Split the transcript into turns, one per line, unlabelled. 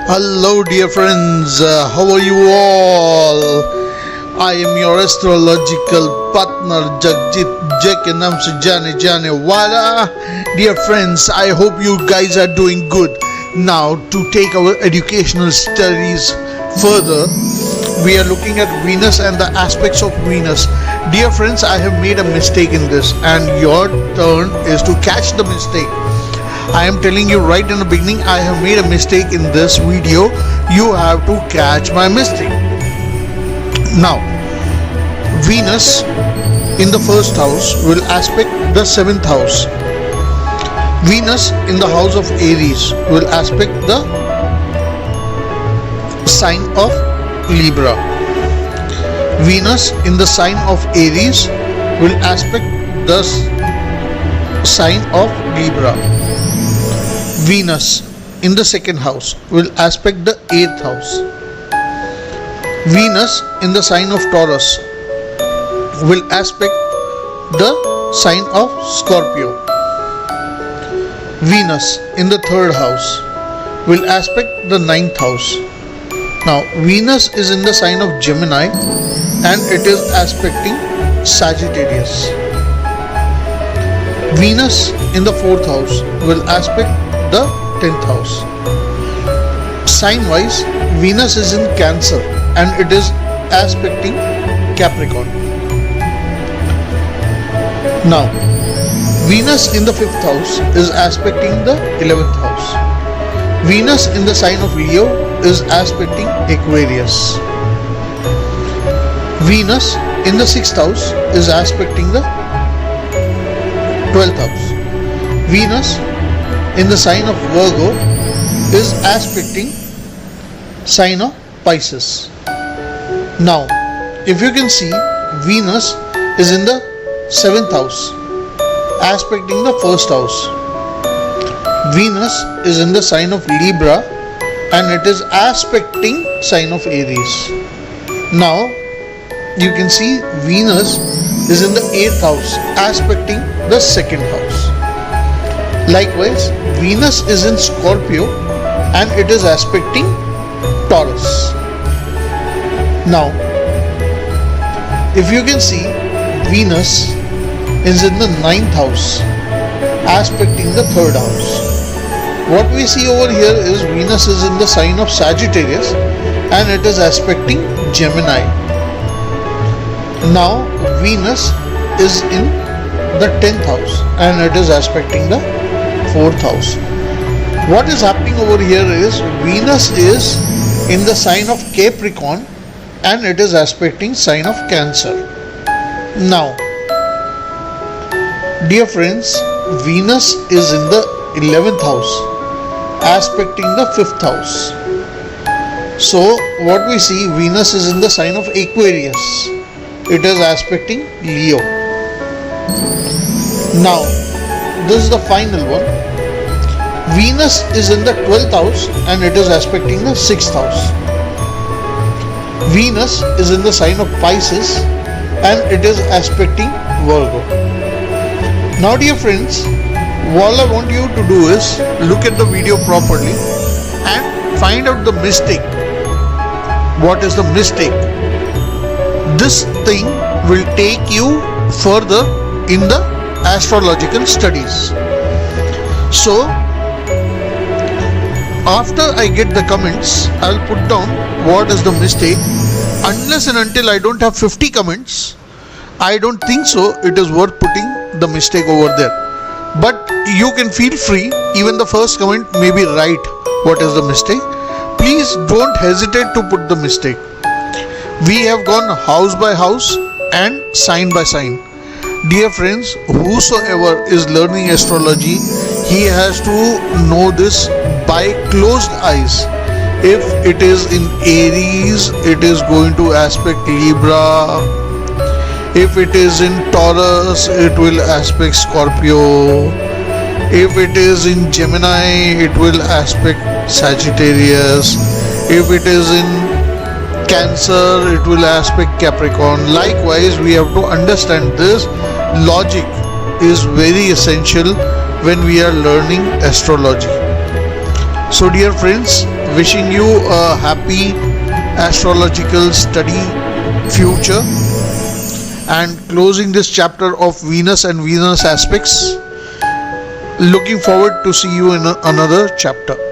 Hello, dear friends. How are you all? I am your astrological partner, Jagjit Jekanam Jane Jane Wala. Dear friends, I hope you guys are doing good. Now, to take our educational studies further, we are looking at Venus and the aspects of Venus. Dear friends, I have made a mistake in this, and your turn is to catch the mistake. I am telling you right in the beginning, I have made a mistake in this video. You have to catch my mistake. Now, Venus in the first house will aspect the seventh house. Venus in the house of Aries will aspect the sign of Libra. Venus in the sign of Aries will aspect the sign of Libra. Venus in the second house will aspect the eighth house. Venus in the sign of Taurus will aspect the sign of Scorpio. Venus in the third house will aspect the ninth house. Now, Venus is in the sign of Gemini and it is aspecting Sagittarius. Venus in the fourth house will aspect the 10th house. Sign wise, Venus is in Cancer and it is aspecting Capricorn. Now, Venus in the 5th house is aspecting the 11th house. Venus in the sign of Leo is aspecting Aquarius. Venus in the 6th house is aspecting the 12th house. Venus in the sign of Virgo is aspecting sign of Pisces. Now, if you can see, Venus is in the 7th house, aspecting the first house. Venus is in the sign of Libra and it is aspecting sign of Aries. Now, you can see Venus is in the 8th house, aspecting the second house. Likewise, Venus is in Scorpio and it is aspecting Taurus. Now, if you can see, Venus is in the 9th house, aspecting the third house. What we see over here is Venus is in the sign of Sagittarius and it is aspecting Gemini. Now, Venus is in the 10th house and it is aspecting the 4th house. What is happening over here is Venus is in the sign of Capricorn and it is aspecting sign of Cancer. Now, dear friends, Venus is in the 11th house, aspecting the 5th house. So, what we see, Venus is in the sign of Aquarius. It is aspecting Leo. Now, this is the final one. Venus is in the 12th house and it is aspecting the 6th house. Venus is in the sign of Pisces and it is aspecting Virgo. Now, dear friends, all I want you to do is look at the video properly and find out the mistake. What is the mistake? This thing will take you further in the astrological studies. So, after I get the comments, I'll put down what is the mistake. Unless and until I don't have 50 comments, I don't think so it is worth putting the mistake over there. But you can feel free, even the first comment may be right what is the mistake. Please don't hesitate to put the mistake. We have gone house by house and sign by sign. Dear friends, whosoever is learning astrology, he has to know this by closed eyes. If it is in Aries, it is going to aspect Libra. If it is in Taurus, it will aspect Scorpio. If it is in Gemini, it will aspect Sagittarius. If it is in Cancer, it will aspect Capricorn. Likewise, we have to understand this. Logic is very essential when we are learning astrology. So dear friends, Wishing you a happy astrological study future, and closing this chapter of Venus and Venus aspects. Looking forward to see you in another chapter.